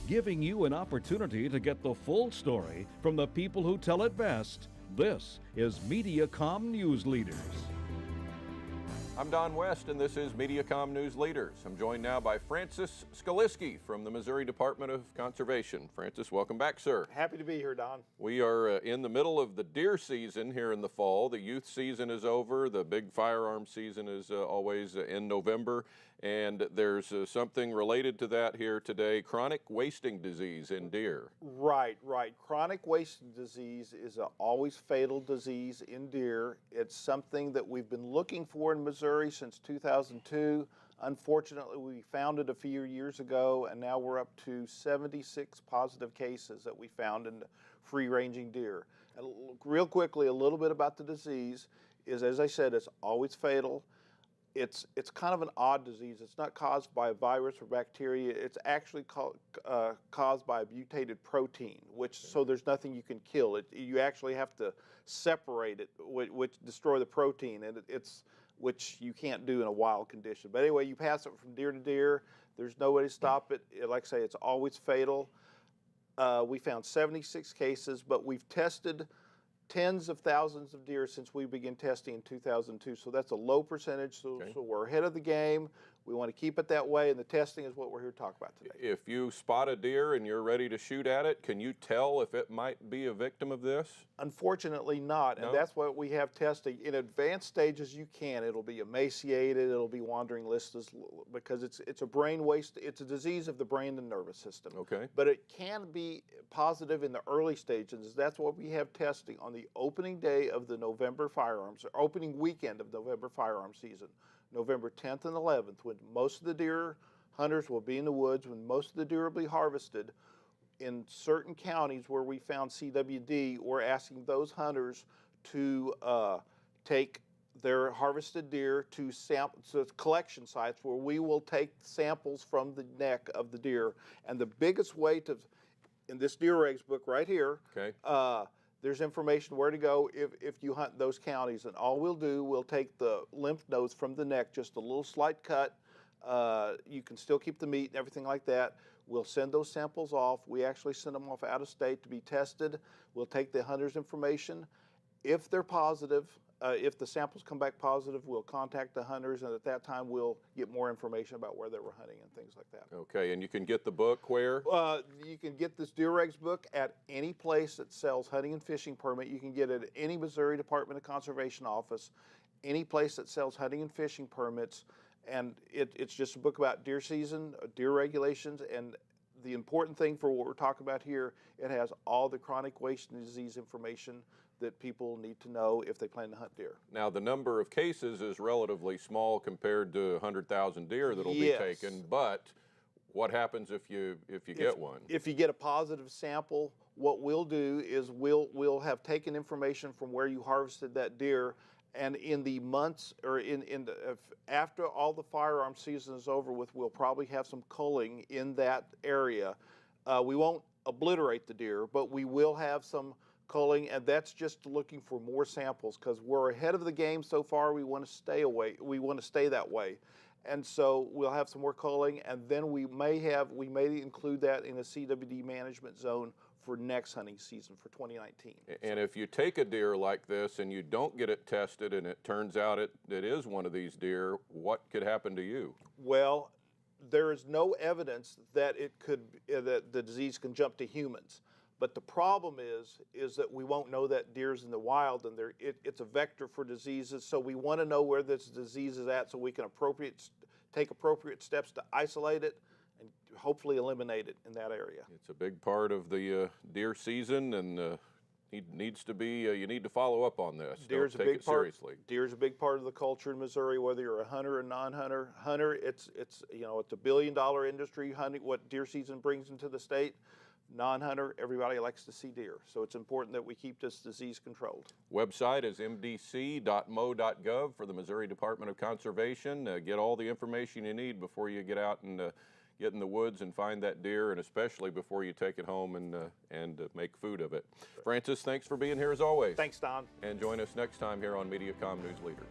giving you an opportunity to get the full story from the people who tell it best. This is Mediacom News Leaders. I'm Don West, and this is Mediacom News Leaders. I'm joined now by Francis Skalicky from the Missouri Department of Conservation. Francis, welcome back, sir. Happy to be here, Don. We are in the middle of the deer season here in the fall. The youth season is over. The big firearm season is always in November. And there's something related to that here today, chronic wasting disease in deer. Right. Chronic wasting disease is an always fatal disease in deer. It's something that we've been looking for in Missouri since 2002. Unfortunately, we found it a few years ago, and now we're up to 76 positive cases that we found in free-ranging deer. And real quickly, a little bit about the disease is, as I said, it's always fatal. It's kind of an odd disease. It's not caused by a virus or bacteria. It's actually caused by a mutated protein, so there's nothing you can kill. You actually have to separate it, which destroy the protein, and which you can't do in a wild condition. But anyway, you pass it from deer to deer. There's no way to stop it. Like I say, it's always fatal. We found 76 cases, but we've tested tens of thousands of deer since we began testing in 2002. So that's a low percentage, so we're ahead of the game. We want to keep it that way, and the testing is what we're here to talk about today. If you spot a deer and you're ready to shoot at it, can you tell if it might be a victim of this? Unfortunately not, and that's what we have testing. In advanced stages, you can. It'll be emaciated, it'll be wandering listless, because it's a brain waste. It's a disease of the brain and nervous system. Okay. But it can be positive in the early stages. That's what we have testing on the opening day of the November firearms, or opening weekend of November firearm season. November 10th and 11th, when most of the deer hunters will be in the woods, when most of the deer will be harvested. In certain counties where we found CWD, we're asking those hunters to take their harvested deer to collection sites where we will take samples from the neck of the deer. And the biggest way in this deer regs book right here, there's information where to go if you hunt those counties. And all we'll do, we'll take the lymph nodes from the neck, just a little slight cut. You can still keep the meat and everything like that. We'll send those samples off. We actually send them off out of state to be tested. We'll take the hunter's information. If they're positive, if the samples come back positive, we'll contact the hunters, and at that time we'll get more information about where they were hunting and things like that. Okay, and you can get the book where? You can get this deer regs book at any place that sells hunting and fishing permit. You can get it at any Missouri Department of Conservation office, any place that sells hunting and fishing permits, and it's just a book about deer season, deer regulations, and the important thing for what we're talking about here, it has all the chronic wasting disease information that people need to know if they plan to hunt deer. Now, the number of cases is relatively small compared to 100,000 deer that'll be taken, but what happens if you get one? If you get a positive sample, what we'll do is we'll have taken information from where you harvested that deer, and in the months or after all the firearm season is over with, we'll probably have some culling in that area. We won't obliterate the deer, but we will have some culling, and that's just looking for more samples because we're ahead of the game so far. We want to stay away. We want to stay that way, and so we'll have some more culling, and then we may include that in a CWD management zone for next hunting season for 2019. And if you take a deer like this and you don't get it tested and it turns out it is one of these deer, what could happen to you? Well, there is no evidence that that the disease can jump to humans. But the problem is that we won't know that deer's in the wild, and it's a vector for diseases. So we want to know where this disease is at, so we can take appropriate steps to isolate it and hopefully eliminate it in that area. It's a big part of the deer season, and needs to be. You need to follow up on this. Don't take it seriously. Deer's a big part of the culture in Missouri, whether you're a hunter or non-hunter. Hunter, it's a billion-dollar industry. Hunting, what deer season brings into the state. Non-hunter, everybody likes to see deer, so it's important that we keep this disease controlled. Website is mdc.mo.gov for the Missouri Department of Conservation. Get all the information you need before you get out and get in the woods and find that deer, and especially before you take it home and make food of it. Francis, thanks for being here as always. Thanks, Don. And join us next time here on Mediacom News Leaders.